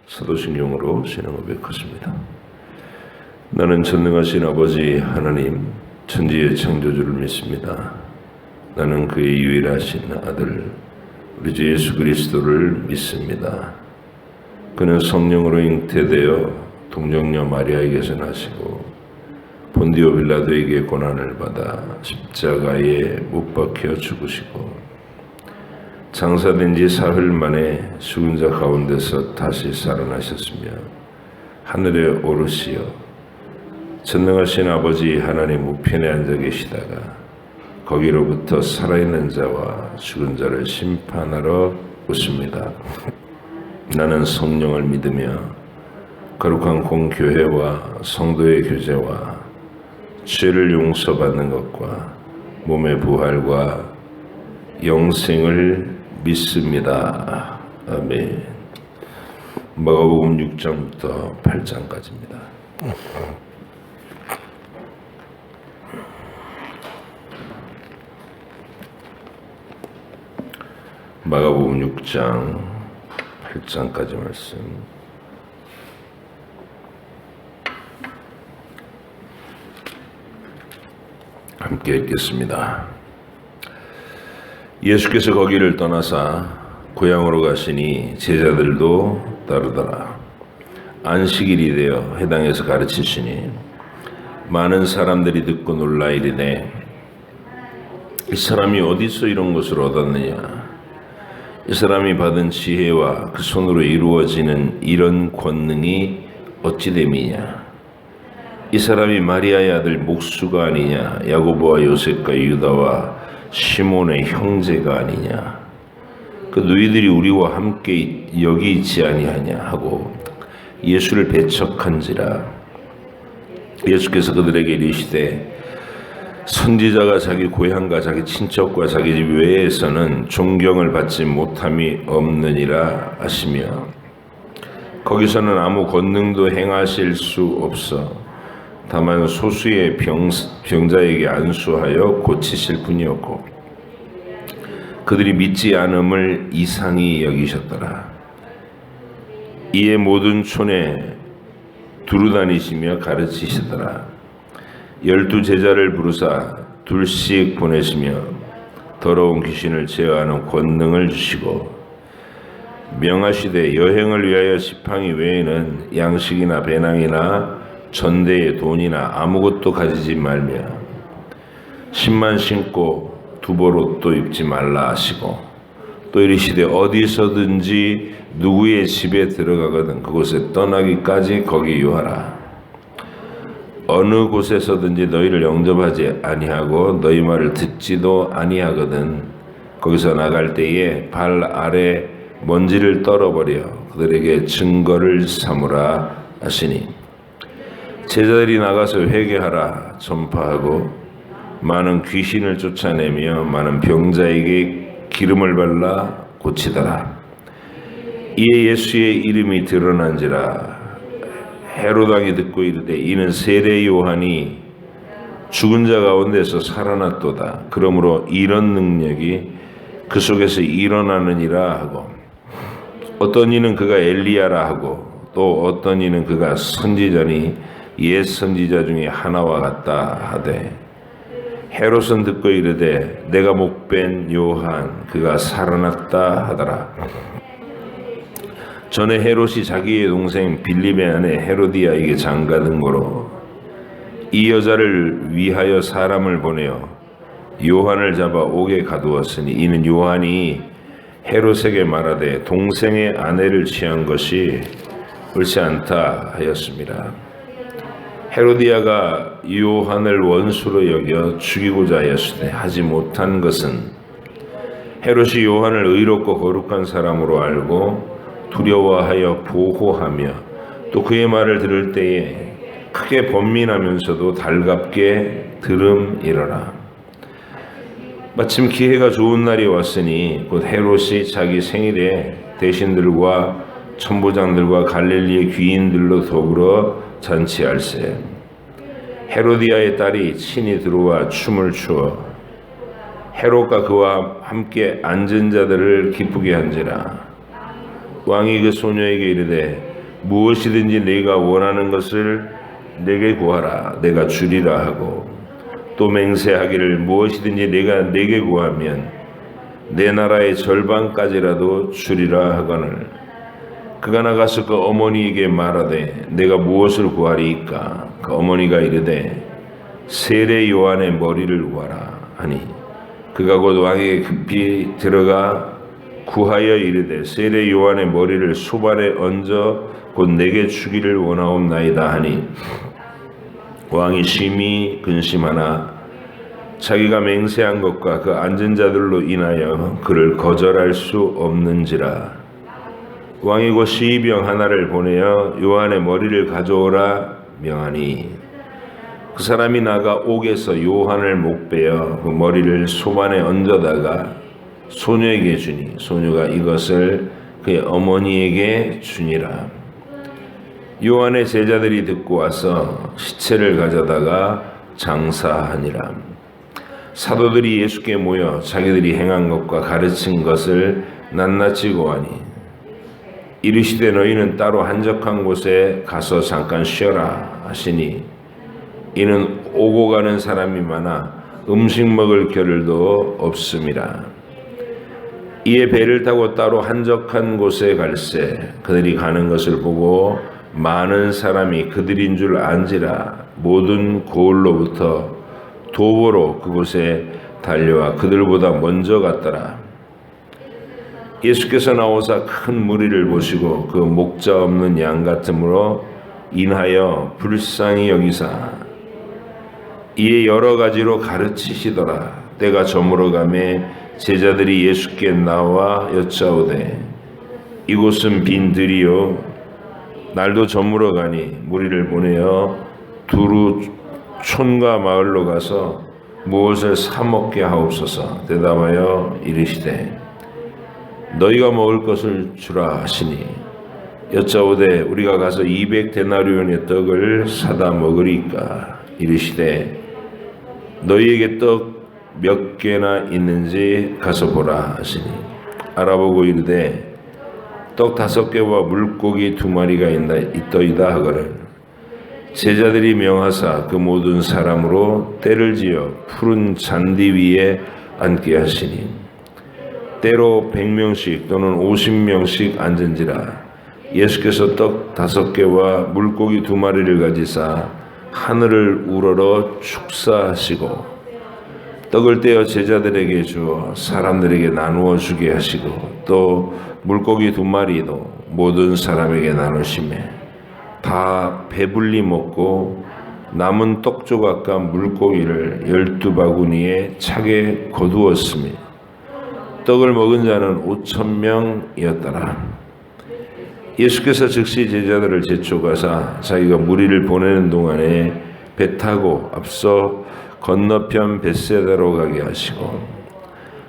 사도신경으로 신앙 고백하십니다. 나는 전능하신 아버지 하나님 천지의 창조주를 믿습니다. 나는 그의 유일하신 아들 우리 주 예수 그리스도를 믿습니다. 그는 성령으로 잉태되어 동정녀 마리아에게서 나시고 본디오 빌라도에게 고난을 받아 십자가에 못 박혀 죽으시고 장사된 지 사흘 만에 죽은 자 가운데서 다시 살아나셨으며 하늘에 오르시어 전능하신 아버지 하나님 우편에 앉아 계시다가 거기로부터 살아있는 자와 죽은 자를 심판하러 오십니다. 나는 성령을 믿으며 거룩한 공교회와 성도의 교제와 죄를 용서받는 것과 몸의 부활과 영생을 믿습니다. 아멘. 마가복음 6장부터 8장까지입니다. 마가복음 6장 8장까지 말씀. 함께 읽겠습니다. 예수께서 거기를 떠나사 고향으로 가시니 제자들도 따르더라. 안식일이 되어 회당에서 가르치시니 많은 사람들이 듣고 놀라 이르되 이 사람이 어디서 이런 것을 얻었느냐? 이 사람이 받은 지혜와 그 손으로 이루어지는 이런 권능이 어찌 됨이냐? 이 사람이 마리아의 아들 목수가 아니냐? 야고보와 요셉과 유다와 시몬의 형제가 아니냐? 그 너희들이 우리와 함께 여기 있지 아니하냐 하고 예수를 배척한지라. 예수께서 그들에게 이르시되 선지자가 자기 고향과 자기 친척과 자기 집 외에서는 존경을 받지 못함이 없느니라 하시며 거기서는 아무 권능도 행하실 수 없어 다만 소수의 병자에게 안수하여 고치실 뿐이었고 그들이 믿지 않음을 이상히 여기셨더라. 이에 모든 촌에 두루다니시며 가르치시더라. 12 제자를 부르사 둘씩 보내시며 더러운 귀신을 제어하는 권능을 주시고 명하시되 여행을 위하여 지팡이 외에는 양식이나 배낭이나 전대의 돈이나 아무것도 가지지 말며 신만 신고 두벌옷도 입지 말라 하시고 또 이르시되 어디서든지 누구의 집에 들어가거든 그곳에 떠나기까지 거기 유하라. 어느 곳에서든지 너희를 영접하지 아니하고 너희 말을 듣지도 아니하거든 거기서 나갈 때에 발 아래 먼지를 떨어버려 그들에게 증거를 삼으라 하시니 제자들이 나가서 회개하라 전파하고 많은 귀신을 쫓아내며 많은 병자에게 기름을 발라 고치더라. 이에 예수의 이름이 드러난지라. 헤롯 왕이 듣고 이르되 이는 세례 요한이 죽은 자 가운데서 살아났도다. 그러므로 이런 능력이 그 속에서 일어나느니라 하고 어떤 이는 그가 엘리야라 하고 또 어떤 이는 그가 선지자니 옛 선지자 중에 하나와 같다 하되 헤롯은 듣고 이르되 내가 목벤 요한 그가 살아났다 하더라. 전에 헤롯이 자기의 동생 빌립의 아내 헤로디아에게 장가든 거로 이 여자를 위하여 사람을 보내어 요한을 잡아 옥에 가두었으니 이는 요한이 헤롯에게 말하되 동생의 아내를 취한 것이 옳지 않다 하였습니다. 헤로디아가 요한을 원수로 여겨 죽이고자 하였으되 하지 못한 것은 헤롯이 요한을 의롭고 거룩한 사람으로 알고 두려워하여 보호하며 또 그의 말을 들을 때에 크게 번민하면서도 달갑게 들음이러라. 마침 기회가 좋은 날이 왔으니 곧 헤롯이 자기 생일에 대신들과 천부장들과 갈릴리의 귀인들로 더불어 잔치할세. 헤로디아의 딸이 친히 들어와 춤을 추어 헤롯과 그와 함께 앉은 자들을 기쁘게 한지라. 왕이 그 소녀에게 이르되 무엇이든지 네가 원하는 것을 내게 구하라 내가 주리라 하고 또 맹세하기를 무엇이든지 네가 내게 구하면 내 나라의 절반까지라도 주리라 하거늘 그가 나가서 그 어머니에게 말하되 내가 무엇을 구하리이까 그 어머니가 이르되 세례 요한의 머리를 구하라 하니 그가 곧 왕에게 급히 들어가 구하여 이르되 세례 요한의 머리를 소반에 얹어 곧 내게 주기를 원하옵나이다 하니 왕이 심히 근심하나 자기가 맹세한 것과 그 앉은 자들로 인하여 그를 거절할 수 없는지라 왕이 곧 시병 하나를 보내어 요한의 머리를 가져오라 명하니 그 사람이 나가 옥에서 요한을 목베어 그 머리를 소반에 얹어다가 소녀에게 주니 소녀가 이것을 그의 어머니에게 주니라. 요한의 제자들이 듣고 와서 시체를 가져다가 장사하니라. 사도들이 예수께 모여 자기들이 행한 것과 가르친 것을 낱낱이 고하니 이르시되 너희는 따로 한적한 곳에 가서 잠깐 쉬어라 하시니 이는 오고 가는 사람이 많아 음식 먹을 겨를도 없음이라. 이에 배를 타고 따로 한적한 곳에 갈새 그들이 가는 것을 보고 많은 사람이 그들인 줄 안지라 모든 고을로부터 도보로 그곳에 달려와 그들보다 먼저 갔더라. 예수께서 나오사 큰 무리를 보시고 그 목자 없는 양 같으므로 인하여 불쌍히 여기사 이에 여러 가지로 가르치시더라. 때가 저물어 가매 제자들이 예수께 나와 여짜오되 이곳은 빈 들이요 날도 저물어 가니 무리를 보내어 두루 촌과 마을로 가서 무엇을 사 먹게 하옵소서. 대답하여 이르시되 너희가 먹을 것을 주라 하시니 여짜오되 우리가 가서 200데나리온의 떡을 사다 먹으리까. 이르시되 너희에게 떡 몇 개나 있는지 가서 보라 하시니 알아보고 이르되 떡 5개와 물고기 2마리가 있더이다 하거늘 제자들이 명하사 그 모든 사람으로 때를 지어 푸른 잔디 위에 앉게 하시니 때로 100명씩 또는 50명씩 앉은지라. 예수께서 떡 5개와 물고기 2마리를 가지사 하늘을 우러러 축사하시고 떡을 떼어 제자들에게 주어 사람들에게 나누어 주게 하시고 또 물고기 2마리도 모든 사람에게 나누시매 다 배불리 먹고 남은 떡 조각과 물고기를 12바구니에 차게 거두었으며 떡을 먹은 자는 5,000명이었더라. 예수께서 즉시 제자들을 재촉하사 자기가 무리를 보내는 동안에 배 타고 앞서 건너편 벳세다로 가게 하시고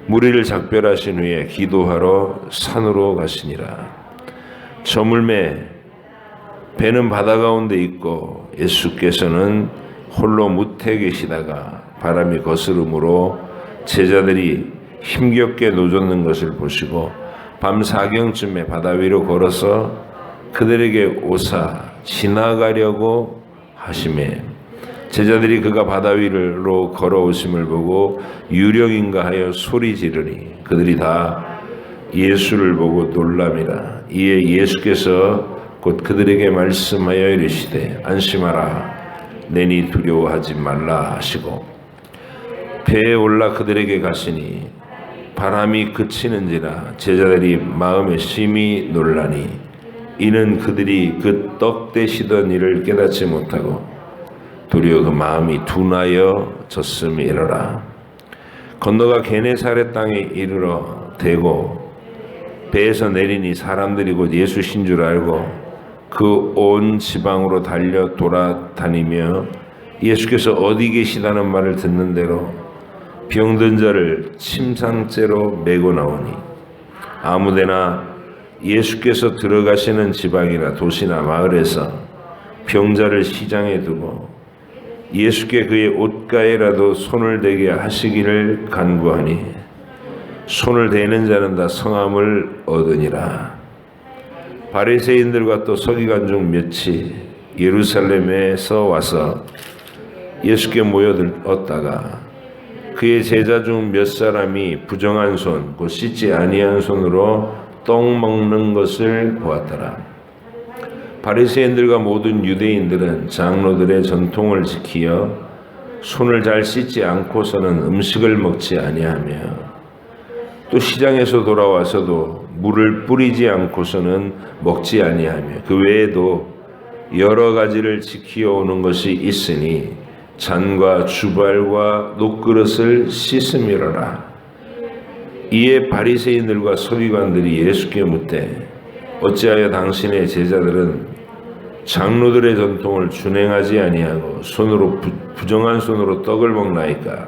무리를 작별하신 후에 기도하러 산으로 가시니라. 저물매 배는 바다 가운데 있고 예수께서는 홀로 무태 계시다가 바람이 거스름으로 제자들이 힘겹게 노젓는 것을 보시고 밤 4경쯤에 바다 위로 걸어서 그들에게 오사 지나가려고 하시매 제자들이 그가 바다 위로 걸어오심을 보고 유령인가 하여 소리 지르니 그들이 다 예수를 보고 놀람이라. 이에 예수께서 곧 그들에게 말씀하여 이르시되 안심하라 내니 두려워하지 말라 하시고 배에 올라 그들에게 가시니 바람이 그치는지라 제자들이 마음에 심히 놀라니 이는 그들이 그 떡 떼시던 일을 깨닫지 못하고 도리어 그 마음이 둔하여 졌음이로라. 건너가 게네사렛 땅에 이르러 대고 배에서 내리니 사람들이 곧 예수신 줄 알고 그 온 지방으로 달려 돌아다니며 예수께서 어디 계시다는 말을 듣는 대로 병든 자를 침상째로 메고 나오니 아무데나 예수께서 들어가시는 지방이나 도시나 마을에서 병자를 시장에 두고 예수께 그의 옷가에라도 손을 대게 하시기를 간구하니 손을 대는 자는 다 성함을 얻으니라. 바리새인들과 또 서기관 중 몇이 예루살렘에서 와서 예수께 모여들었다가 그의 제자 중 몇 사람이 부정한 손, 곧 씻지 아니한 손으로 떡 먹는 것을 보았더라. 바리새인들과 모든 유대인들은 장로들의 전통을 지키어 손을 잘 씻지 않고서는 음식을 먹지 아니하며 또 시장에서 돌아와서도 물을 뿌리지 않고서는 먹지 아니하며 그 외에도 여러 가지를 지키어 오는 것이 있으니 잔과 주발과 녹그릇을 씻음이로라. 이에 바리새인들과 서기관들이 예수께 묻되 어찌하여 당신의 제자들은 장로들의 전통을 준행하지 아니하고 손으로 부정한 손으로 떡을 먹나이까?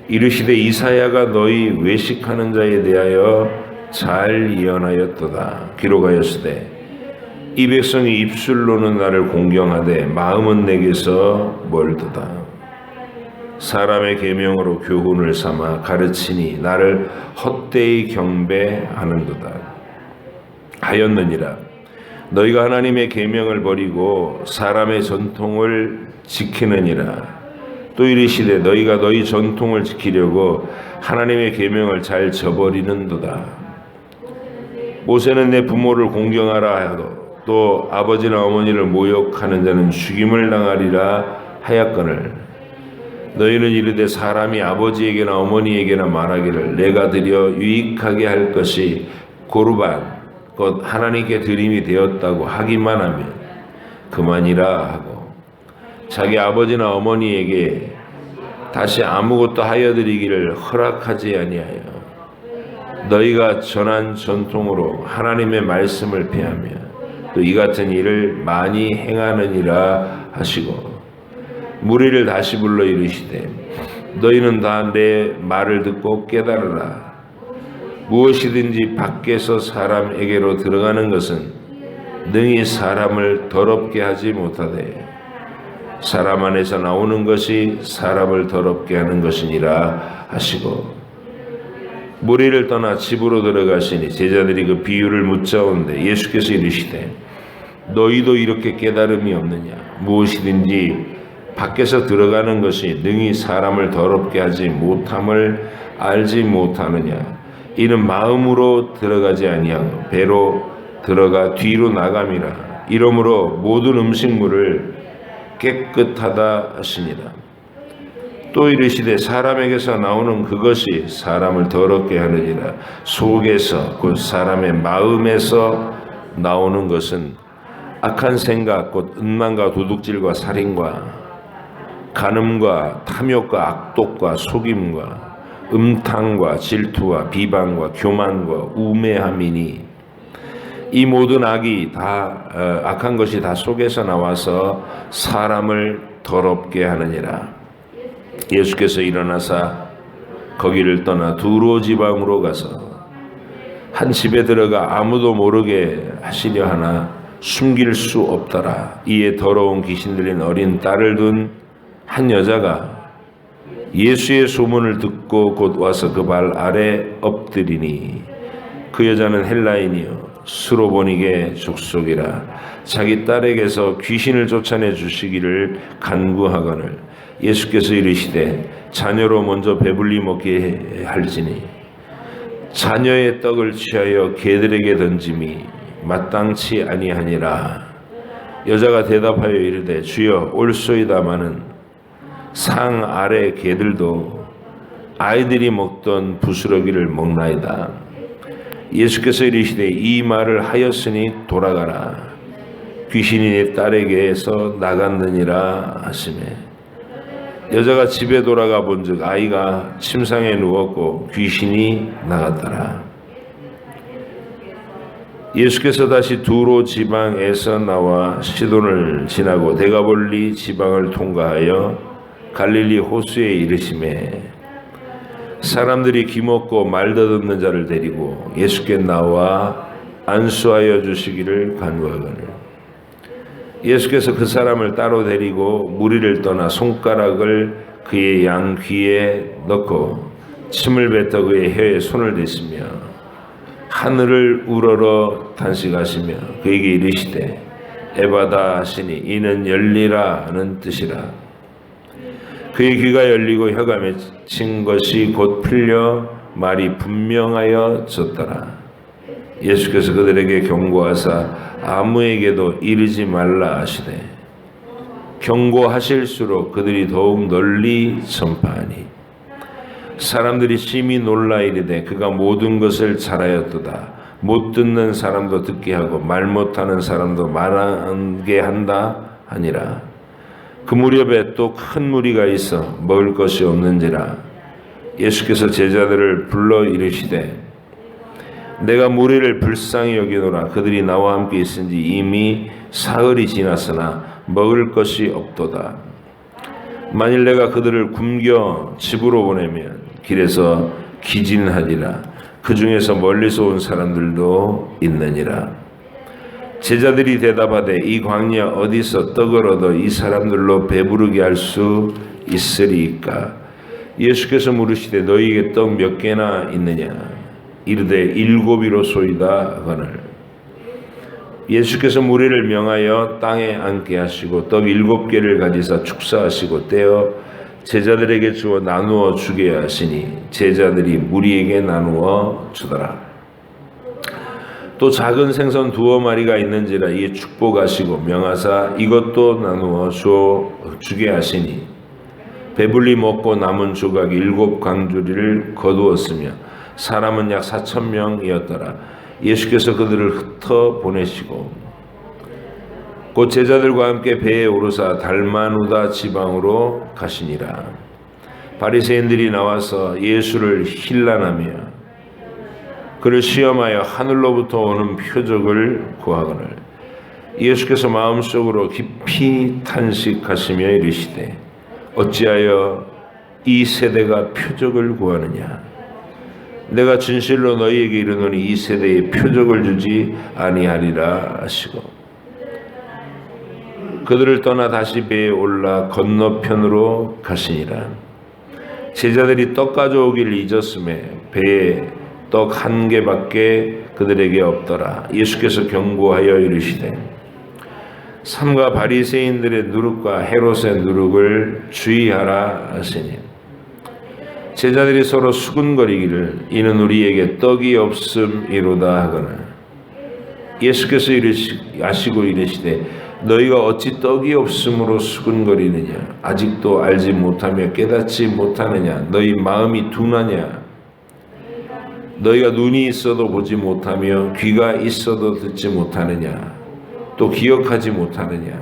이르시되 이사야가 너희 외식하는 자에 대하여 잘 예언하였도다. 기록하였으되 이 백성이 입술로는 나를 공경하되 마음은 내게서 멀도다. 사람의 계명으로 교훈을 삼아 가르치니 나를 헛되이 경배하는도다. 하였느니라. 너희가 하나님의 계명을 버리고 사람의 전통을 지키느니라. 또 이르시되 너희가 너희 전통을 지키려고 하나님의 계명을 잘 저버리는도다. 모세는 내 부모를 공경하라 하고 또 아버지나 어머니를 모욕하는 자는 죽임을 당하리라 하였거늘 너희는 이르되 사람이 아버지에게나 어머니에게나 말하기를 내가 드려 유익하게 할 것이 고르반 곧 하나님께 드림이 되었다고 하기만 하면 그만이라 하고 자기 아버지나 어머니에게 다시 아무것도 하여 드리기를 허락하지 아니하여 너희가 전한 전통으로 하나님의 말씀을 폐하며 또 이 같은 일을 많이 행하느니라 하시고 무리를 다시 불러 이르시되 너희는 다 내 말을 듣고 깨달으라. 무엇이든지 밖에서 사람에게로 들어가는 것은 능히 사람을 더럽게 하지 못하되 사람 안에서 나오는 것이 사람을 더럽게 하는 것이니라 하시고 무리를 떠나 집으로 들어가시니 제자들이 그 비유를 묻자온데 예수께서 이르시되 너희도 이렇게 깨달음이 없느냐? 무엇이든지 밖에서 들어가는 것이 능히 사람을 더럽게 하지 못함을 알지 못하느냐? 이는 마음으로 들어가지 아니하고 배로 들어가 뒤로 나감이라. 이러므로 모든 음식물을 깨끗하다 하시니라. 또 이르시되 사람에게서 나오는 그것이 사람을 더럽게 하느니라. 속에서 곧 사람의 마음에서 나오는 것은 악한 생각 곧 음란과 도둑질과 살인과 간음과 탐욕과 악독과 속임과 음탕과 질투와 비방과 교만과 우매함이니 이 모든 악이 다 악한 것이 다 속에서 나와서 사람을 더럽게 하느니라. 예수께서 일어나사 거기를 떠나 두로 지방으로 가서 한 집에 들어가 아무도 모르게 하시려 하나 숨길 수 없더라. 이에 더러운 귀신 들린 어린 딸을 둔 한 여자가 예수의 소문을 듣고 곧 와서 그 발 아래 엎드리니 그 여자는 헬라인이요 스로보니게 족속이라. 자기 딸에게서 귀신을 쫓아내 주시기를 간구하거늘 예수께서 이르시되 자녀로 먼저 배불리 먹게 할지니 자녀의 떡을 취하여 개들에게 던짐이 마땅치 아니하니라. 여자가 대답하여 이르되 주여 올소이다마는 상 아래 개들도 아이들이 먹던 부스러기를 먹나이다. 예수께서 이르시되 이 말을 하였으니 돌아가라. 귀신이 내 딸에게서 나갔느니라 하시매 여자가 집에 돌아가 본즉 아이가 침상에 누웠고 귀신이 나갔더라. 예수께서 다시 두로 지방에서 나와 시돈을 지나고 데가볼리 지방을 통과하여 갈릴리 호수에 이르시매 사람들이 기먹고 말 더듬는 자를 데리고 예수께 나와 안수하여 주시기를 간구하거늘 예수께서 그 사람을 따로 데리고 무리를 떠나 손가락을 그의 양 귀에 넣고 침을 뱉어 그의 혀에 손을 대시며 하늘을 우러러 탄식하시며 그에게 이르시되 에바다 하시니 이는 열리라 하는 뜻이라. 그의 귀가 열리고 혀가 맺힌 것이 곧 풀려 말이 분명하여 졌더라. 예수께서 그들에게 경고하사 아무에게도 이르지 말라 하시되 경고하실수록 그들이 더욱 널리 전파하니 사람들이 심히 놀라 이르되 그가 모든 것을 잘하였도다. 못 듣는 사람도 듣게 하고 말 못하는 사람도 말하게 한다 하니라. 그 무렵에 또 큰 무리가 있어 먹을 것이 없는지라. 예수께서 제자들을 불러 이르시되 내가 무리를 불쌍히 여기노라. 그들이 나와 함께 있은지 이미 사흘이 지났으나 먹을 것이 없도다. 만일 내가 그들을 굶겨 집으로 보내면 길에서 기진하리라. 그 중에서 멀리서 온 사람들도 있느니라. 제자들이 대답하되 이 광야 어디서 떡을 얻어 이 사람들로 배부르게 할 수 있으리이까? 예수께서 물으시되 너희에게 떡 몇 개나 있느냐? 이르되 7이로소이다 하거늘. 예수께서 무리를 명하여 땅에 앉게 하시고 떡 7개를 가지사 축사하시고 떼어 제자들에게 주어 나누어 주게 하시니 제자들이 무리에게 나누어 주더라. 또 작은 생선 2마리가 있는지라 이에 축복하시고 명하사 이것도 나누어 주게 하시니 배불리 먹고 남은 조각 7강주리를 거두었으며 사람은 약 4,000명이었더라. 예수께서 그들을 흩어 보내시고 곧 제자들과 함께 배에 오르사 달마누다 지방으로 가시니라. 바리새인들이 나와서 예수를 힐난하며 그를 시험하여 하늘로부터 오는 표적을 구하거늘 예수께서 마음속으로 깊이 탄식하시며 이르시되 어찌하여 이 세대가 표적을 구하느냐? 내가 진실로 너희에게 이르노니 이 세대에 표적을 주지 아니하리라 하시고 그들을 떠나 다시 배에 올라 건너편으로 가시니라. 제자들이 떡 가져오기를 잊었음에 배에 떡 1개밖에 그들에게 없더라. 예수께서 경고하여 이르시되 삼가 바리새인들의 누룩과 헤롯의 누룩을 주의하라 하시니 제자들이 서로 수군거리기를 이는 우리에게 떡이 없음이로다 하거늘 예수께서 아시고 이르시되 너희가 어찌 떡이 없음으로 수군거리느냐? 아직도 알지 못하며 깨닫지 못하느냐? 너희 마음이 둔하냐? 너희가 눈이 있어도 보지 못하며 귀가 있어도 듣지 못하느냐? 또 기억하지 못하느냐?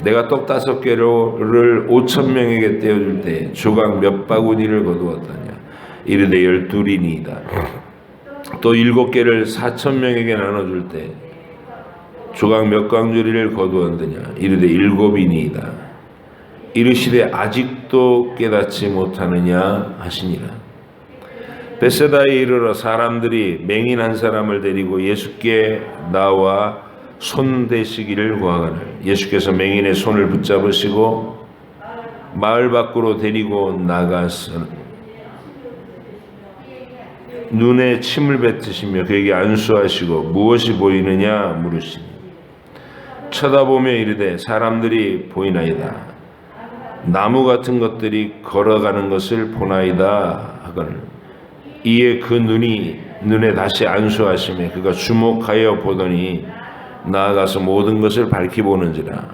내가 떡 5개를 5,000명에게 떼어줄 때 조각 몇 바구니를 거두었더냐? 이르되 12이니이다. 또 7개를 4,000명에게 나눠줄 때 조각 몇 강주리를 거두었느냐? 이르되 7이니이다. 이르시되 아직도 깨닫지 못하느냐 하시니라. 베세다에 이르러 사람들이 맹인 한 사람을 데리고 예수께 나와 손 대시기를 구하거늘 예수께서 맹인의 손을 붙잡으시고 마을 밖으로 데리고 나가서 눈에 침을 뱉으시며 그에게 안수하시고 무엇이 보이느냐 물으시니 쳐다보며 이르되 사람들이 보이나이다. 나무 같은 것들이 걸어가는 것을 보나이다 하거늘 이에 그 눈에 다시 안수하시며 그가 주목하여 보더니 나아가서 모든 것을 밝히 보는지라.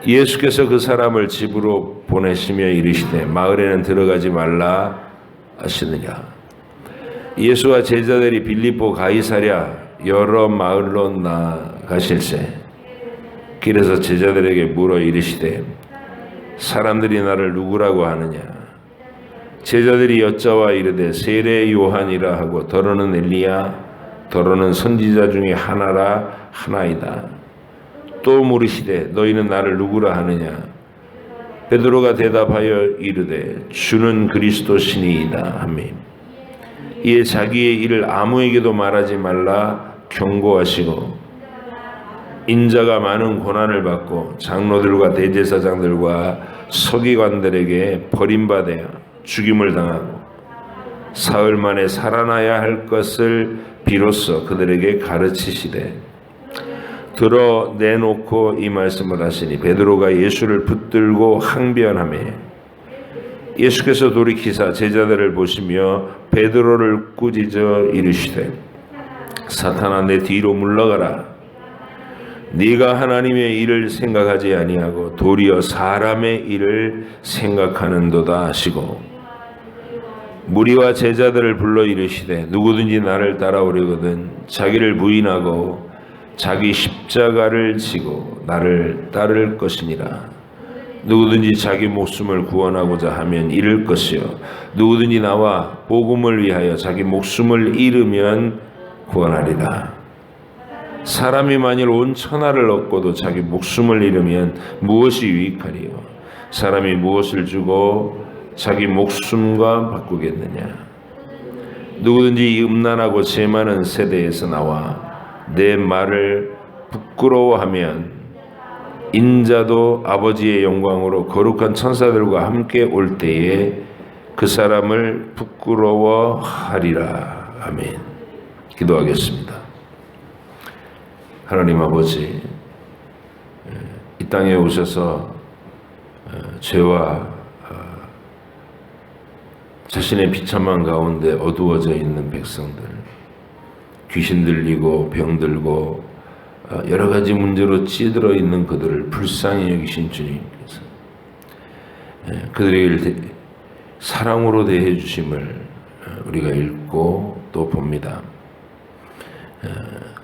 예수께서 그 사람을 집으로 보내시며 이르시되 마을에는 들어가지 말라 하시느냐. 예수와 제자들이 빌립보 가이사랴 여러 마을로 나가실새 길에서 제자들에게 물어 이르시되 사람들이 나를 누구라고 하느냐? 제자들이 여짜와 이르되 세례 요한이라 하고 더러는 엘리야 더러는 선지자 중에 하나라 하나이다. 또 물으시되 너희는 나를 누구라 하느냐? 베드로가 대답하여 이르되 주는 그리스도시니이다 하매 이에 자기의 일을 아무에게도 말하지 말라 경고하시고 인자가 많은 고난을 받고 장로들과 대제사장들과 서기관들에게 버림받아 죽임을 당하고 사흘 만에 살아나야 할 것을 비로소 그들에게 가르치시되 들어 내놓고 이 말씀을 하시니 베드로가 예수를 붙들고 항변하며 예수께서 돌이키사 제자들을 보시며 베드로를 꾸짖어 이르시되 사탄아 내 뒤로 물러가라. 네가 하나님의 일을 생각하지 아니하고 도리어 사람의 일을 생각하는도다 하시고 무리와 제자들을 불러 이르시되 누구든지 나를 따라오려거든 자기를 부인하고 자기 십자가를 지고 나를 따를 것이니라. 누구든지 자기 목숨을 구원하고자 하면 잃을 것이요 누구든지 나와 복음을 위하여 자기 목숨을 잃으면 구원하리라. 사람이 만일 온 천하를 얻고도 자기 목숨을 잃으면 무엇이 유익하리요? 사람이 무엇을 주고 자기 목숨과 바꾸겠느냐? 누구든지 이 음란하고 죄 많은 세대에서 나와 내 말을 부끄러워하면 인자도 아버지의 영광으로 거룩한 천사들과 함께 올 때에 그 사람을 부끄러워하리라. 아멘. 기도하겠습니다. 하나님 아버지, 이 땅에 오셔서 죄와 자신의 비참한 가운데 어두워져 있는 백성들, 귀신 들리고 병 들고 여러 가지 문제로 찌들어 있는 그들을 불쌍히 여기신 주님께서 그들에게 사랑으로 대해 주심을 우리가 읽고 또 봅니다.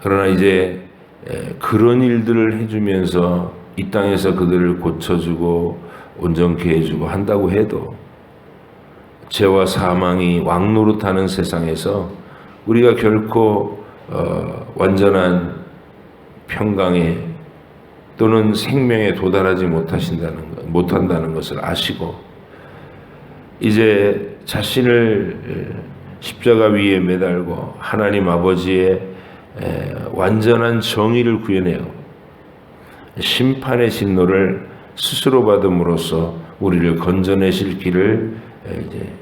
그러나 이제 그런 일들을 해주면서 이 땅에서 그들을 고쳐주고 온전케 해주고 한다고 해도 죄와 사망이 왕노릇하는 세상에서 우리가 결코 완전한 평강에 또는 생명에 도달하지 못한다는 것을 아시고 이제 자신을 십자가 위에 매달고 하나님 아버지의 완전한 정의를 구현해요. 심판의 진노를 스스로 받음으로써 우리를 건져내실 길을 이제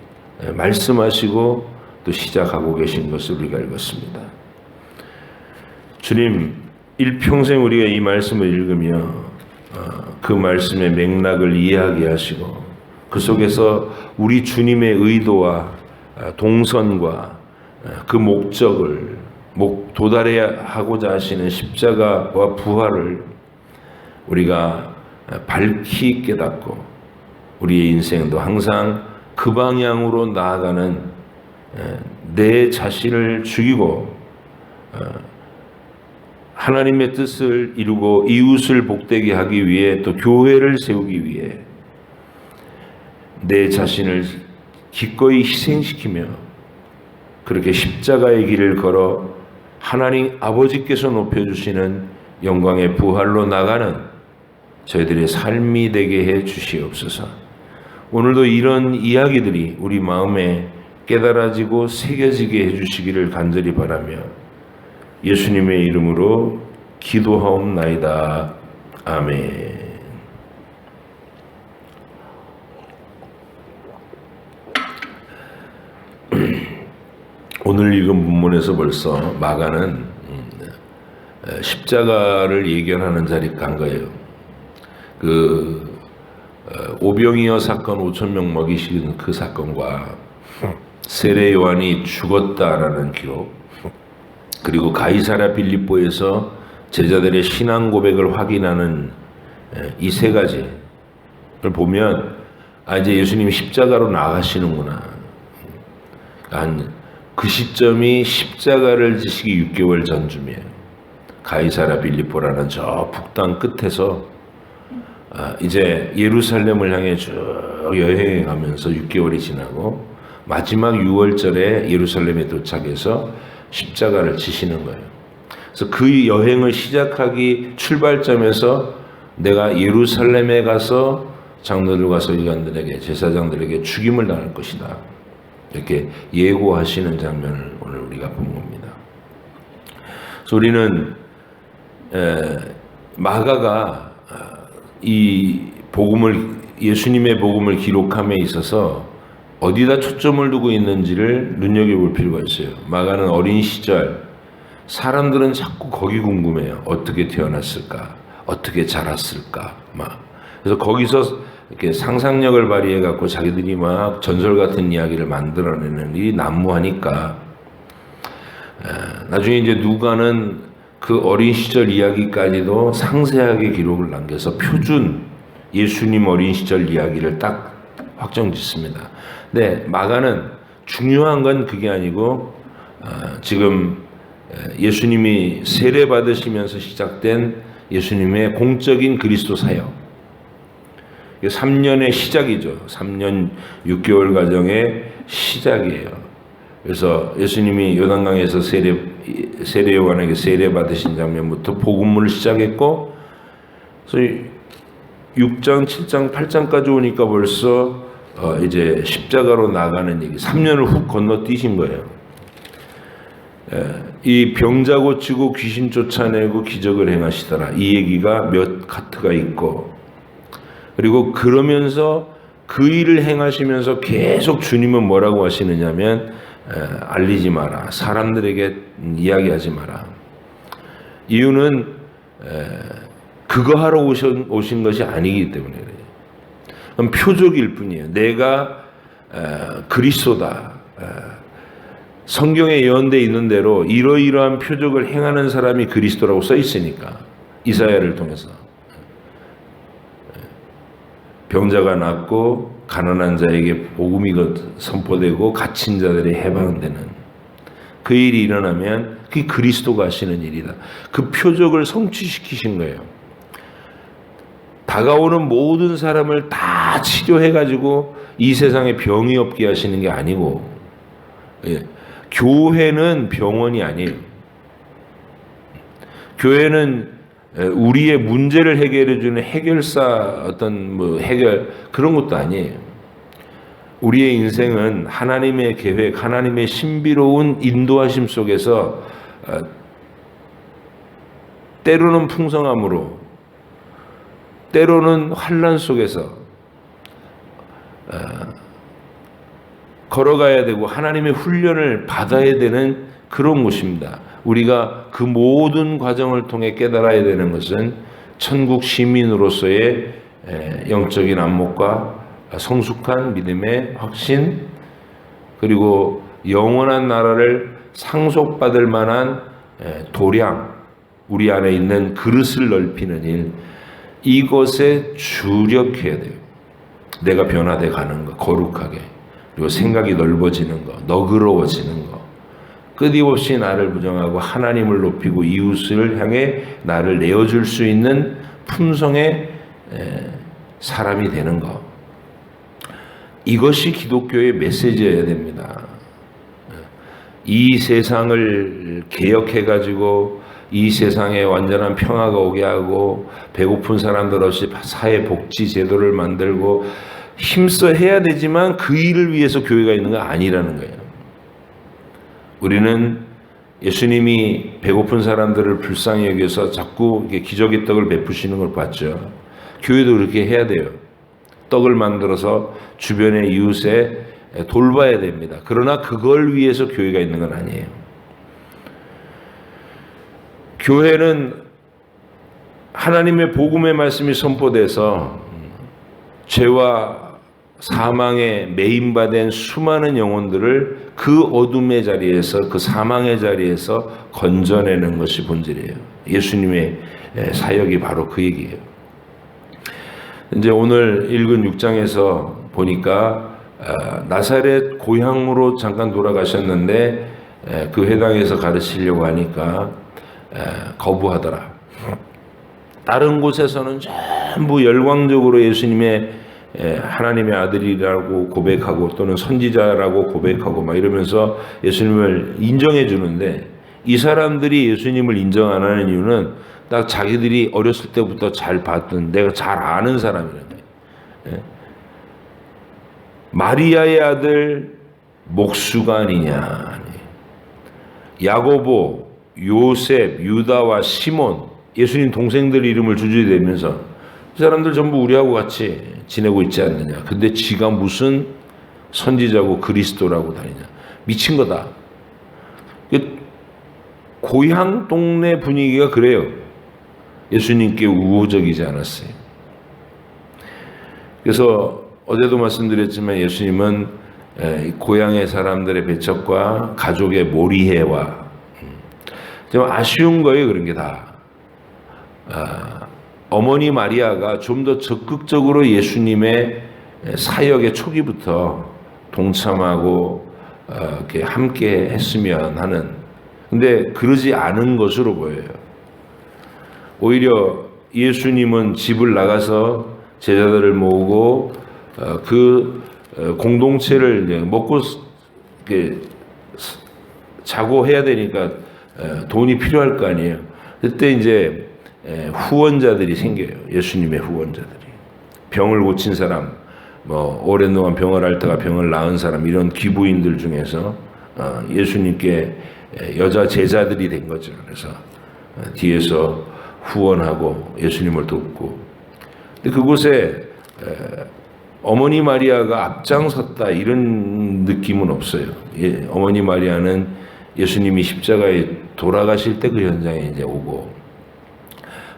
말씀하시고 또 시작하고 계신 것을 우리가 읽었습니다. 주님, 일평생 우리가 이 말씀을 읽으며 그 말씀의 맥락을 이해하게 하시고 그 속에서 우리 주님의 의도와 동선과 그 목적을 도달해야 하고자 하시는 십자가와 부활을 우리가 밝히 깨닫고 우리의 인생도 항상 그 방향으로 나아가는 내 자신을 죽이고 하나님의 뜻을 이루고 이웃을 복되게 하기 위해 또 교회를 세우기 위해 내 자신을 기꺼이 희생시키며 그렇게 십자가의 길을 걸어 하나님 아버지께서 높여주시는 영광의 부활로 나가는 저희들의 삶이 되게 해 주시옵소서. 오늘도 이런 이야기들이 우리 마음에 깨달아지고 새겨지게 해 주시기를 간절히 바라며 예수님의 이름으로 기도하옵나이다. 아멘. 오늘 읽은 본문에서 벌써 마가는 십자가를 예견하는 자리에 간 거예요. 오병이어 사건 5,000명 먹이신 그 사건과 세례 요한이 죽었다라는 기록, 그리고 가이사랴 빌립보에서 제자들의 신앙 고백을 확인하는 이 세 가지를 보면 이제 예수님이 십자가로 나가시는구나. 그 시점이 십자가를 지시기 6개월 전쯤이에요. 가이사랴 빌립보라는 저 북단 끝에서 이제 예루살렘을 향해 쭉 여행해 가면서 6개월이 지나고 마지막 6월절에 예루살렘에 도착해서 십자가를 지시는 거예요. 그래서 그 여행을 시작하기 출발점에서 내가 예루살렘에 가서 장로들과 서기관들에게 제사장들에게 죽임을 당할 것이다. 이렇게 예고하시는 장면을 오늘 우리가 본 겁니다. 그래서 우리는 마가가 이 복음을 예수님의 복음을 기록함에 있어서 어디다 초점을 두고 있는지를 눈여겨볼 필요가 있어요. 마가는 어린 시절 사람들은 자꾸 거기 궁금해요. 어떻게 태어났을까? 어떻게 자랐을까? 그래서 거기서 이렇게 상상력을 발휘해 갖고 자기들이 막 전설 같은 이야기를 만들어내는 일이 난무하니까 나중에 이제 누가는 그 어린 시절 이야기까지도 상세하게 기록을 남겨서 표준 예수님 어린 시절 이야기를 딱 확정짓습니다. 근데 마가는 중요한 건 그게 아니고 지금 예수님이 세례 받으시면서 시작된 예수님의 공적인 그리스도 사역 3년의 시작이죠. 3년 6개월 과정의 시작이에요. 그래서 예수님이 요단강에서 세례 요한에게 세례 받으신 장면부터 복음을 시작했고, 그래서 6장, 7장, 8장까지 오니까 벌써 이제 십자가로 나가는 얘기, 3년을 훅 건너뛰신 거예요. 이 병자 고치고 귀신 쫓아내고 기적을 행하시더라. 이 얘기가 몇 카트가 있고, 그리고 그러면서 그 일을 행하시면서 계속 주님은 뭐라고 하시느냐면 알리지 마라. 사람들에게 이야기하지 마라. 이유는 그거 하러 오신 것이 아니기 때문에 그래요. 그럼 표적일 뿐이에요. 내가 그리스도다. 성경에 예언되어 있는 대로 이러이러한 표적을 행하는 사람이 그리스도라고 써 있으니까 이사야를 통해서 병자가 낫고 가난한 자에게 복음이 선포되고 갇힌 자들이 해방되는 그 일이 일어나면 그게 그리스도가 하시는 일이다. 그 표적을 성취시키신 거예요. 다가오는 모든 사람을 다 치료해가지고 이 세상에 병이 없게 하시는 게 아니고, 교회는 병원이 아니에요. 교회는 우리의 문제를 해결해주는 해결사 어떤 해결 그런 것도 아니에요. 우리의 인생은 하나님의 계획, 하나님의 신비로운 인도하심 속에서 때로는 풍성함으로, 때로는 환난 속에서 걸어가야 되고 하나님의 훈련을 받아야 되는 그런 곳입니다. 우리가 그 모든 과정을 통해 깨달아야 되는 것은 천국 시민으로서의 영적인 안목과 성숙한 믿음의 확신, 그리고 영원한 나라를 상속받을 만한 도량, 우리 안에 있는 그릇을 넓히는 일, 이것에 주력해야 돼요. 내가 변화돼 가는 거, 거룩하게. 그리고 생각이 넓어지는 거, 너그러워지는 거. 끊임없이 나를 부정하고 하나님을 높이고 이웃을 향해 나를 내어줄 수 있는 품성의 사람이 되는 것. 이것이 기독교의 메시지여야 됩니다. 이 세상을 개혁해가지고 이 세상에 완전한 평화가 오게 하고 배고픈 사람들 없이 사회복지 제도를 만들고 힘써 해야 되지만 그 일을 위해서 교회가 있는 거 아니라는 거예요. 우리는 예수님이 배고픈 사람들을 불쌍히 여겨서 자꾸 기적의 떡을 베푸시는 걸 봤죠. 교회도 그렇게 해야 돼요. 떡을 만들어서 주변의 이웃에 돌봐야 됩니다. 그러나 그걸 위해서 교회가 있는 건 아니에요. 교회는 하나님의 복음의 말씀이 선포돼서 죄와 사망에 매인받은 수많은 영혼들을 그 어둠의 자리에서, 그 사망의 자리에서 건져내는 것이 본질이에요. 예수님의 사역이 바로 그 얘기예요. 이제 오늘 읽은 6장에서 보니까 나사렛 고향으로 잠깐 돌아가셨는데 그 회당에서 가르치려고 하니까 거부하더라. 다른 곳에서는 전부 열광적으로 예수님의 하나님의 아들이라고 고백하고 또는 선지자라고 고백하고 막 이러면서 예수님을 인정해 주는데, 이 사람들이 예수님을 인정 안 하는 이유는 딱 자기들이 어렸을 때부터 잘 봤던, 내가 잘 아는 사람이라는 거예요. 마리아의 아들 목수가 아니냐, 야고보, 요셉, 유다와 시몬, 예수님 동생들 이름을 줄줄이 대면서 이 사람들 전부 우리하고 같이 지내고 있지 않느냐. 근데 지가 무슨 선지자고 그리스도라고 다니냐. 미친 거다. 고향 동네 분위기가 그래요. 예수님께 우호적이지 않았어요. 그래서 어제도 말씀드렸지만 예수님은 고향의 사람들의 배척과 가족의 몰이해와 좀 아쉬운 거예요. 그런 게 다. 어머니 마리아가 좀 더 적극적으로 예수님의 사역의 초기부터 동참하고 이렇게 함께 했으면 하는, 근데 그러지 않은 것으로 보여요. 오히려 예수님은 집을 나가서 제자들을 모으고 그 공동체를 이제 먹고 자고 해야 되니까 돈이 필요할 거 아니에요. 그때 이제 후원자들이 생겨요. 예수님의 후원자들이. 병을 고친 사람, 뭐 오랜 동안 병을 앓다가 병을 낳은 사람, 이런 귀부인들 중에서 예수님께 여자 제자들이 된 거죠. 그래서 뒤에서 후원하고 예수님을 돕고. 근데 그곳에 어머니 마리아가 앞장섰다 이런 느낌은 없어요. 어머니 마리아는 예수님이 십자가에 돌아가실 때 그 현장에 이제 오고,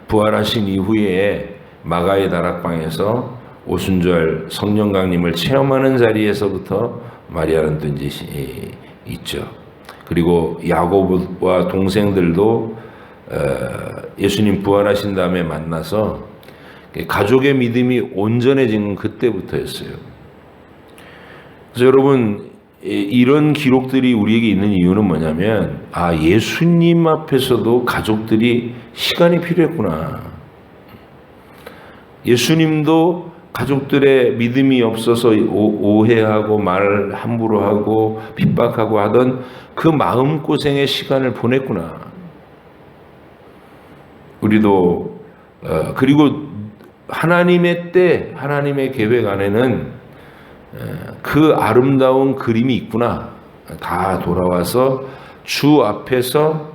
부활하신 이후에 마가의 다락방에서 오순절 성령 강림을 체험하는 자리에서부터 마리아는 뜬 짓이 있죠. 그리고 야고보와 동생들도 예수님 부활하신 다음에 만나서 가족의 믿음이 온전해진 그때부터였어요. 그래서 여러분, 이런 기록들이 우리에게 있는 이유는 뭐냐면, 예수님 앞에서도 가족들이 시간이 필요했구나. 예수님도 가족들의 믿음이 없어서 오해하고 말 함부로 하고 핍박하고 하던 그 마음고생의 시간을 보냈구나. 우리도 그리고 하나님의 때, 하나님의 계획 안에는 그 아름다운 그림이 있구나. 다 돌아와서 주 앞에서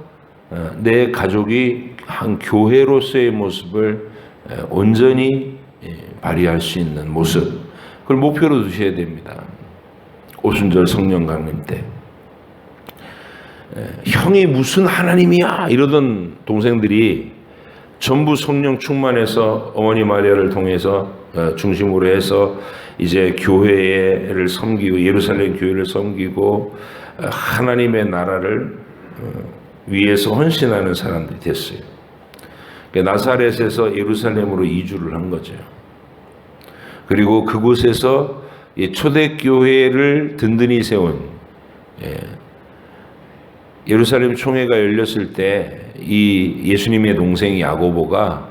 내 가족이 한 교회로서의 모습을 온전히 발휘할 수 있는 모습, 그걸 목표로 두셔야 됩니다. 오순절 성령 강림 때 형이 무슨 하나님이야 이러던 동생들이 전부 성령 충만해서 어머니 마리아를 통해서 중심으로 해서 이제 교회를 섬기고 예루살렘 교회를 섬기고 하나님의 나라를 위해서 헌신하는 사람들이 됐어요. 나사렛에서 예루살렘으로 이주를 한 거죠. 그리고 그곳에서 초대교회를 든든히 세운, 예루살렘 총회가 열렸을 때 이 예수님의 동생 야고보가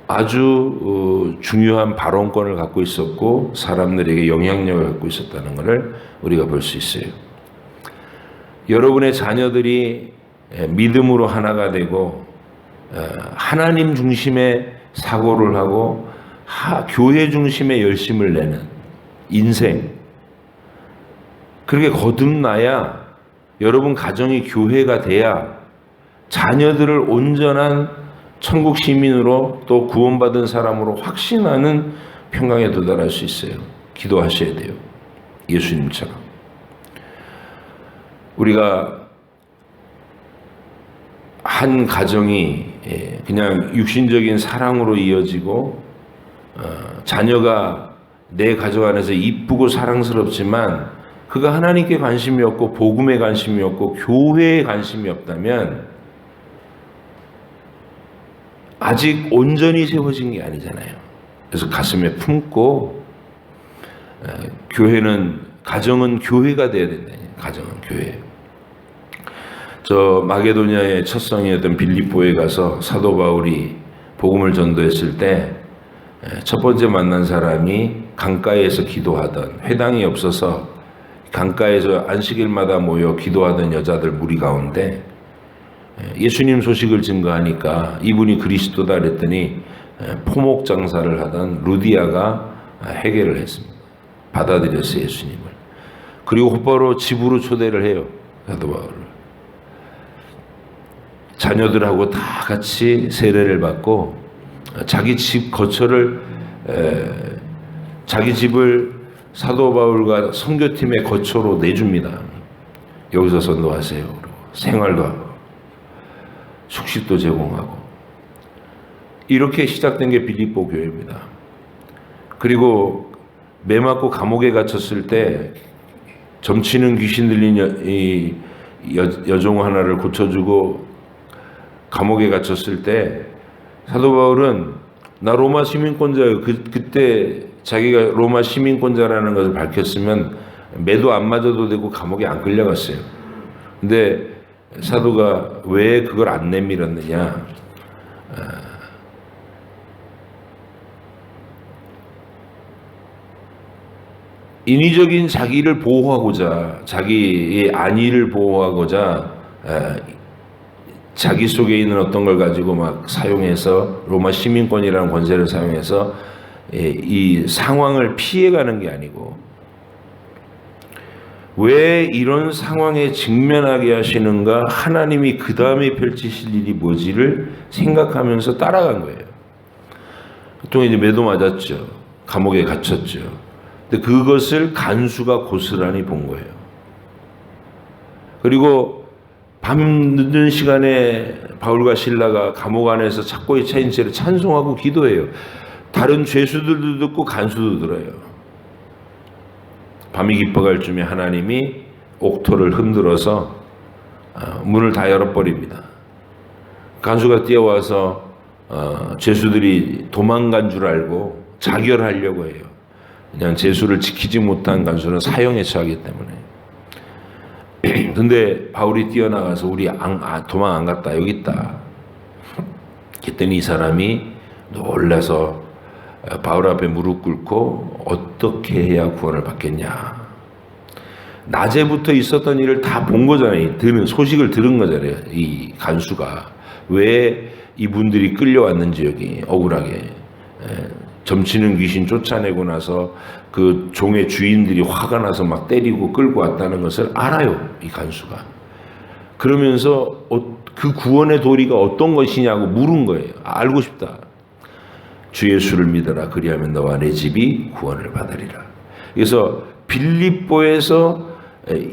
아주 중요한 발언권을 갖고 있었고 사람들에게 영향력을 갖고 있었다는 것을 우리가 볼 수 있어요. 여러분의 자녀들이 믿음으로 하나가 되고 하나님 중심의 사고를 하고 교회 중심의 열심을 내는 인생, 그렇게 거듭나야, 여러분 가정이 교회가 돼야 자녀들을 온전한 천국 시민으로 또 구원받은 사람으로 확신하는 평강에 도달할 수 있어요. 기도하셔야 돼요. 예수님처럼. 우리가 한 가정이 그냥 육신적인 사랑으로 이어지고 자녀가 내 가족 안에서 이쁘고 사랑스럽지만 그가 하나님께 관심이 없고 복음에 관심이 없고 교회에 관심이 없다면 아직 온전히 세워진 게 아니잖아요. 그래서 가슴에 품고 가정은 교회가 돼야 된다. 가정은 교회. 저 마게도니아의 첫 성이었던 빌립보에 가서 사도 바울이 복음을 전도했을 때 첫 번째 만난 사람이 강가에서 기도하던, 회당이 없어서 강가에서 안식일마다 모여 기도하던 여자들 무리 가운데 예수님 소식을 증거하니까 이분이 그리스도다 그랬더니 포목 장사를 하던 루디아가 해결을 했습니다. 받아들였어요, 예수님을. 그리고 곧바로 집으로 초대를 해요, 사도 바울을. 자녀들하고 다 같이 세례를 받고 자기 집 거처를, 자기 집을 사도 바울과 선교팀의 거처로 내줍니다. 여기서 선도하세요. 생활도 하고 숙식도 제공하고 이렇게 시작된 게 빌립보 교회입니다. 그리고 매 맞고 감옥에 갇혔을 때 점치는 귀신 들린 여종 하나를 고쳐주고 감옥에 갇혔을 때 사도 바울은 나 로마 시민권자예요. 그때 자기가 로마 시민권자라는 것을 밝혔으면 매도 안 맞아도 되고 감옥에 안 끌려갔어요. 근데 사도가 왜 그걸 안 내밀었느냐? 인위적인 자기를 보호하고자, 자기의 안위를 보호하고자 자기 속에 있는 어떤 걸 가지고 막 사용해서 로마 시민권이라는 권세를 사용해서 이 상황을 피해가는 게 아니고 왜 이런 상황에 직면하게 하시는가, 하나님이 그 다음에 펼치실 일이 뭐지를 생각하면서 따라간 거예요. 보통 이제 매도 맞았죠. 감옥에 갇혔죠. 근데 그것을 간수가 고스란히 본 거예요. 그리고 밤 늦은 시간에 바울과 실라가 감옥 안에서 착고에 차인 채로 찬송하고 기도해요. 다른 죄수들도 듣고 간수도 들어요. 밤이 깊어갈 쯤에 하나님이 옥토를 흔들어서 문을 다 열어버립니다. 간수가 뛰어와서 죄수들이 도망간 줄 알고 자결하려고 해요. 그냥 죄수를 지키지 못한 간수는 사형에 처하기 때문에. 근데 바울이 뛰어나가서 우리 도망 안 갔다, 여기 있다. 그랬더니 이 사람이 놀라서 바울 앞에 무릎 꿇고 어떻게 해야 구원을 받겠냐. 낮에부터 있었던 일을 다 본 거잖아요. 소식을 들은 거잖아요. 이 간수가 왜 이분들이 끌려왔는지, 여기 억울하게 점치는 귀신 쫓아내고 나서 그 종의 주인들이 화가 나서 막 때리고 끌고 왔다는 것을 알아요, 이 간수가. 그러면서 그 구원의 도리가 어떤 것이냐고 물은 거예요. 알고 싶다. 주 예수를 믿어라. 그리하면 너와 내 집이 구원을 받으리라. 그래서 빌립보에서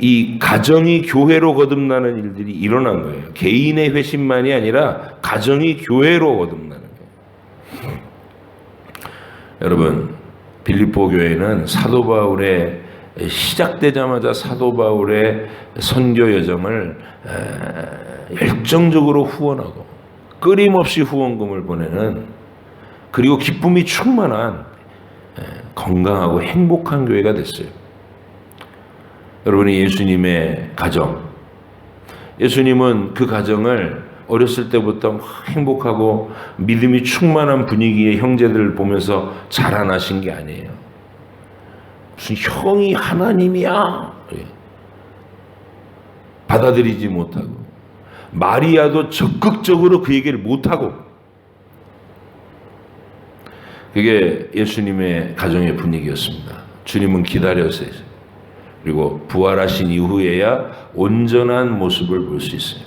이 가정이 교회로 거듭나는 일들이 일어난 거예요. 개인의 회심만이 아니라 가정이 교회로 거듭나는 거예요. 여러분, 빌립보 교회는 사도 바울의 시작되자마자 사도 바울의 선교 여정을 열정적으로 후원하고 끊임없이 후원금을 보내는, 그리고 기쁨이 충만한 건강하고 행복한 교회가 됐어요. 여러분이 예수님의 가정, 예수님은 그 가정을 어렸을 때부터 행복하고 믿음이 충만한 분위기의 형제들을 보면서 자라나신 게 아니에요. 무슨 형이 하나님이야 받아들이지 못하고, 마리아도 적극적으로 그 얘기를 못하고, 그게 예수님의 가정의 분위기였습니다. 주님은 기다렸어요. 그리고 부활하신 이후에야 온전한 모습을 볼 수 있어요.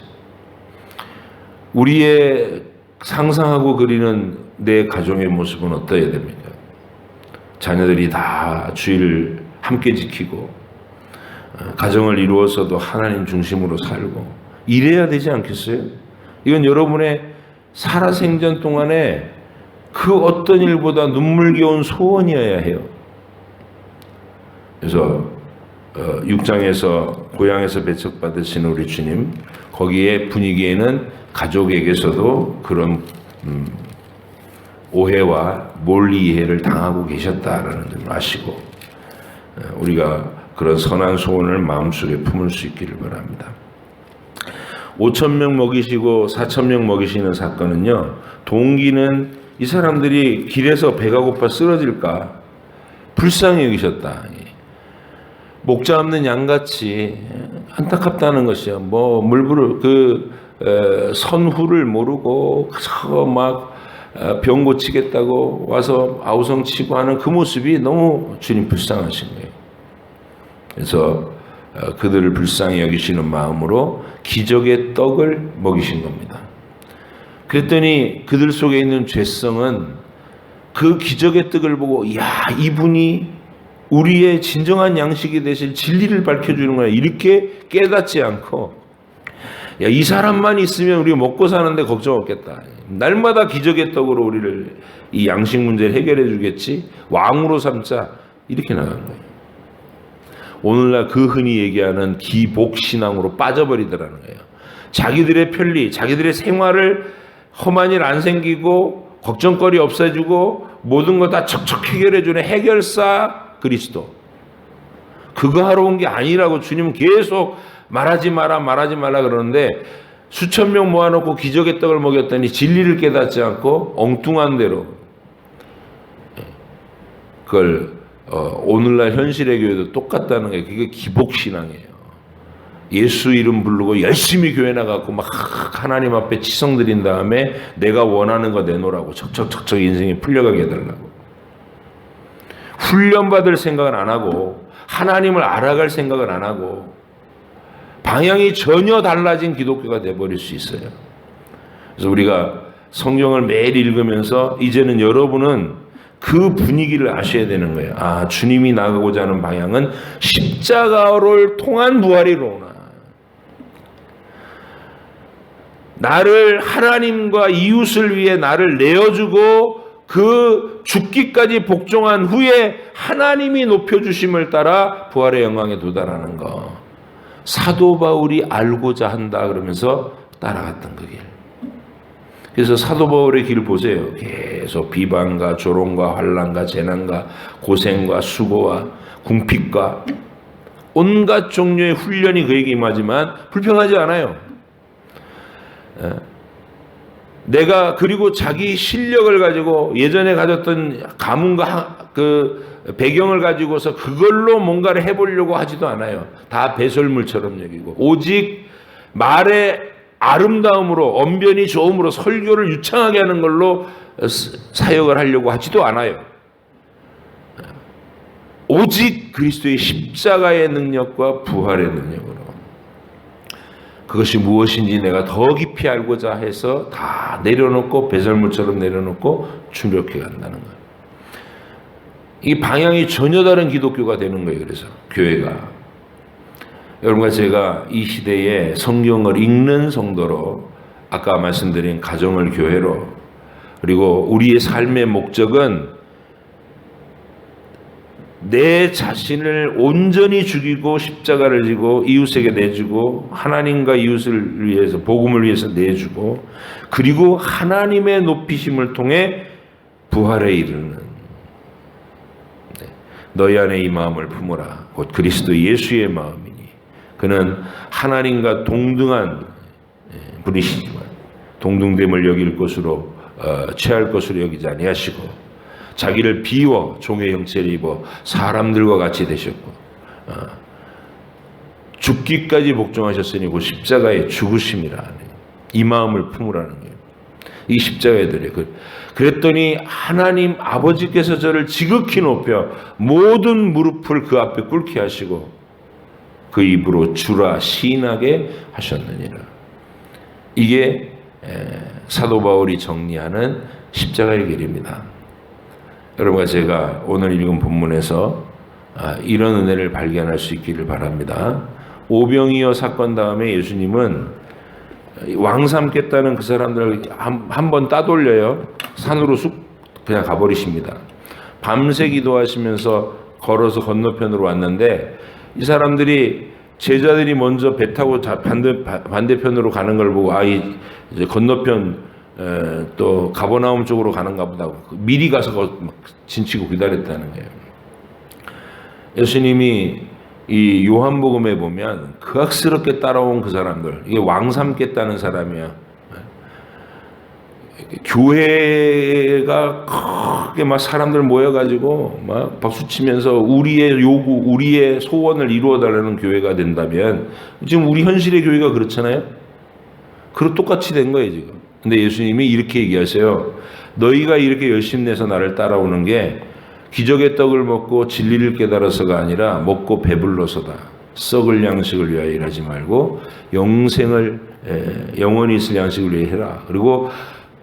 우리의 상상하고 그리는 내 가정의 모습은 어떠해야 됩니까? 자녀들이 다 주의를 함께 지키고 가정을 이루어서도 하나님 중심으로 살고 이래야 되지 않겠어요? 이건 여러분의 살아생전 동안에 그 어떤 일보다 눈물겨운 소원이어야 해요. 그래서 6장에서 고향에서 배척받으신 우리 주님, 거기에 분위기에는 가족에게서도 그런 오해와 몰리 이해를 당하고 계셨다라는 걸 아시고, 우리가 그런 선한 소원을 마음속에 품을 수 있기를 바랍니다. 5,000명 먹이시고 4,000명 먹이시는 사건은요, 동기는 이 사람들이 길에서 배가 고파 쓰러질까 불쌍히 여기셨다. 목자 없는 양같이 안타깝다는 것이야. 뭐 물부를 선후를 모르고 막 병 고치겠다고 와서 아우성치고 하는 그 모습이 너무 주님 불쌍하신 거예요. 그래서 그들을 불쌍히 여기시는 마음으로 기적의 떡을 먹이신 겁니다. 그랬더니 그들 속에 있는 죄성은 그 기적의 떡을 보고, 야, 이분이 우리의 진정한 양식이 되실 진리를 밝혀주는 거야. 이렇게 깨닫지 않고, 야, 이 사람만 있으면 우리 먹고 사는데 걱정 없겠다. 날마다 기적의 떡으로 우리를 이 양식 문제를 해결해 주겠지. 왕으로 삼자. 이렇게 나간 거예요. 오늘날 그 흔히 얘기하는 기복신앙으로 빠져버리더라는 거예요. 자기들의 편리, 자기들의 생활을 험한 일 안 생기고 걱정거리 없애주고 모든 거 다 척척 해결해주는 해결사 그리스도. 그거 하러 온 게 아니라고 주님은 계속 말하지 마라 그러는데 수천 명 모아놓고 기적의 떡을 먹였더니 진리를 깨닫지 않고 엉뚱한 대로 그걸 오늘날 현실의 교회도 똑같다는 게 그게 기복신앙이에요. 예수 이름 부르고 열심히 교회 나가고 막 하나님 앞에 치성 드린 다음에 내가 원하는 거 내놓으라고 척척 인생이 풀려가게 해달라고. 훈련받을 생각은 안 하고 하나님을 알아갈 생각은 안 하고 방향이 전혀 달라진 기독교가 돼버릴 수 있어요. 그래서 우리가 성경을 매일 읽으면서 이제는 여러분은 그 분위기를 아셔야 되는 거예요. 아, 주님이 나가고자 하는 방향은 십자가를 통한 부활이로구나. 나를 하나님과 이웃을 위해 나를 내어주고 그 죽기까지 복종한 후에 하나님이 높여주심을 따라 부활의 영광에 도달하는 거. 사도 바울이 알고자 한다 그러면서 따라갔던 그 길. 그래서 사도 바울의 길 보세요. 계속 비방과 조롱과 환난과 재난과 고생과 수고와 궁핍과 온갖 종류의 훈련이 그에게 임하지만 불평하지 않아요. 내가 그리고 자기 실력을 가지고 예전에 가졌던 가문과 그 배경을 가지고서 그걸로 뭔가를 해보려고 하지도 않아요. 다 배설물처럼 여기고 오직 말의 아름다움으로 언변이 좋음으로 설교를 유창하게 하는 걸로 사역을 하려고 하지도 않아요. 오직 그리스도의 십자가의 능력과 부활의 능력으로 그것이 무엇인지 내가 더 깊이 알고자 해서 다 내려놓고 배설물처럼 내려놓고 주력해 간다는 거예요. 이 방향이 전혀 다른 기독교가 되는 거예요. 그래서 교회가 여러분과 제가 이 시대에 성경을 읽는 성도로 아까 말씀드린 가정을 교회로 그리고 우리의 삶의 목적은 내 자신을 온전히 죽이고 십자가를 지고 이웃에게 내주고 하나님과 이웃을 위해서 복음을 위해서 내주고 그리고 하나님의 높이심을 통해 부활에 이르는 너희 안에 이 마음을 품으라 곧 그리스도 예수의 마음이니 그는 하나님과 동등한 분이시지만 동등됨을 여길 것으로 취할 것으로 여기지 아니하시고 자기를 비워 종의 형체를 입어 사람들과 같이 되셨고 죽기까지 복종하셨으니 그 십자가의 죽으심이라 이 마음을 품으라는 거예요. 이 십자가에 들여 그랬더니 하나님 아버지께서 저를 지극히 높여 모든 무릎을 그 앞에 꿇게 하시고 그 입으로 주라 시인하게 하셨느니라. 이게 사도 바울이 정리하는 십자가의 길입니다. 여러분과 제가 오늘 읽은 본문에서 이런 은혜를 발견할 수 있기를 바랍니다. 오병이어 사건 다음에 예수님은 왕 삼겠다는 그 사람들을 한 번 따돌려요. 산으로 쑥 그냥 가버리십니다. 밤새 기도하시면서 걸어서 건너편으로 왔는데 이 사람들이 제자들이 먼저 배 타고 반대편으로 가는 걸 보고 이제 건너편 또 가버나움 쪽으로 가는가 보다 미리 가서 진치고 기다렸다는 거예요. 예수님이 이 요한복음에 보면 극악스럽게 따라온 그 사람들 이게 왕 삼겠다는 사람이야. 교회가 크게 막 사람들 모여가지고 막 박수치면서 우리의 요구, 우리의 소원을 이루어달라는 교회가 된다면 지금 우리 현실의 교회가 그렇잖아요. 그렇 똑같이 된 거예요 지금. 근데 예수님이 이렇게 얘기하세요. 너희가 이렇게 열심 내서 나를 따라오는 게 기적의 떡을 먹고 진리를 깨달아서가 아니라 먹고 배불러서다. 썩을 양식을 위하여 일하지 말고 영원히 있을 양식을 위해 해라. 그리고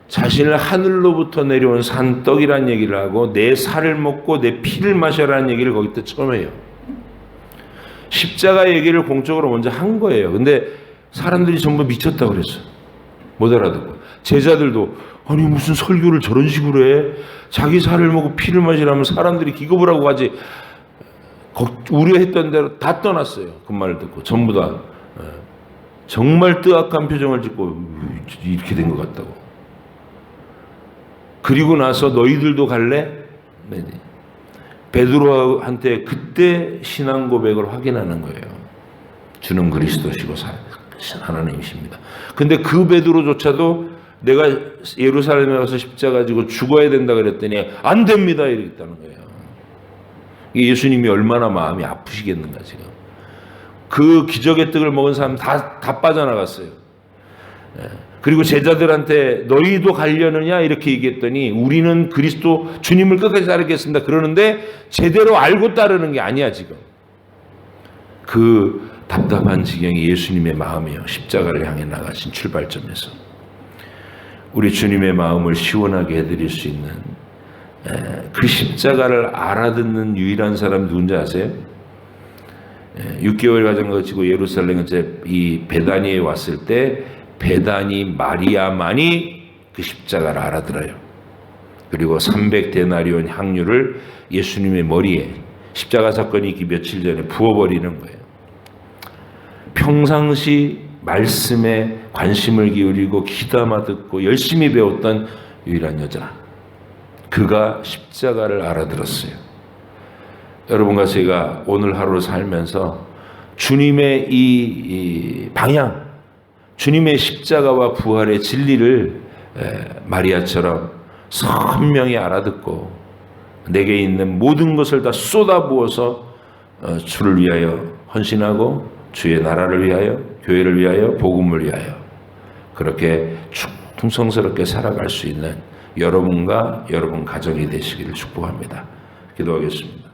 자신을 하늘로부터 내려온 산떡이라는 얘기를 하고 내 살을 먹고 내 피를 마셔라는 얘기를 거기서 처음 해요. 십자가 얘기를 공적으로 먼저 한 거예요. 근데 사람들이 전부 미쳤다고 그랬어요. 못 알아듣고. 제자들도 아니 무슨 설교를 저런 식으로 해? 자기 살을 먹고 피를 마시라면 사람들이 기겁을 하고 가지. 우려했던 대로 다 떠났어요. 그 말을 듣고 전부 다 정말 뜨악한 표정을 짓고 이렇게 된 것 같다고. 그리고 나서 너희들도 갈래? 네. 베드로한테 그때 신앙 고백을 확인하는 거예요. 주는 그리스도시고 하나님이십니다. 근데 그 베드로조차도 내가 예루살렘에 가서 십자가 지고 죽어야 된다 그랬더니 안 됩니다 이랬다는 거예요. 예수님이 얼마나 마음이 아프시겠는가 지금. 그 기적의 떡을 먹은 사람 다 빠져나갔어요. 그리고 제자들한테 너희도 가려느냐 이렇게 얘기했더니 우리는 그리스도 주님을 끝까지 따르겠습니다 그러는데 제대로 알고 따르는 게 아니야 지금. 그 답답한 지경이 예수님의 마음이에요. 십자가를 향해 나가신 출발점에서 우리 주님의 마음을 시원하게 해드릴 수 있는 그 십자가를 알아듣는 유일한 사람 누군지 아세요? 6개월 가정 거치고 예루살렘 이 베다니에 왔을 때 베다니 마리아만이 그 십자가를 알아들어요. 그리고 300데나리온 향유를 예수님의 머리에 십자가 사건이 있기 며칠 전에 부어버리는 거예요. 평상시 말씀에 관심을 기울이고 귀담아 듣고 열심히 배웠던 유일한 여자. 그가 십자가를 알아들었어요. 여러분과 제가 오늘 하루를 살면서 주님의 이 방향, 주님의 십자가와 부활의 진리를 마리아처럼 선명히 알아듣고 내게 있는 모든 것을 다 쏟아부어서 주를 위하여 헌신하고 주의 나라를 위하여, 교회를 위하여, 복음을 위하여 그렇게 충성스럽게 살아갈 수 있는 여러분과 여러분 가정이 되시기를 축복합니다. 기도하겠습니다.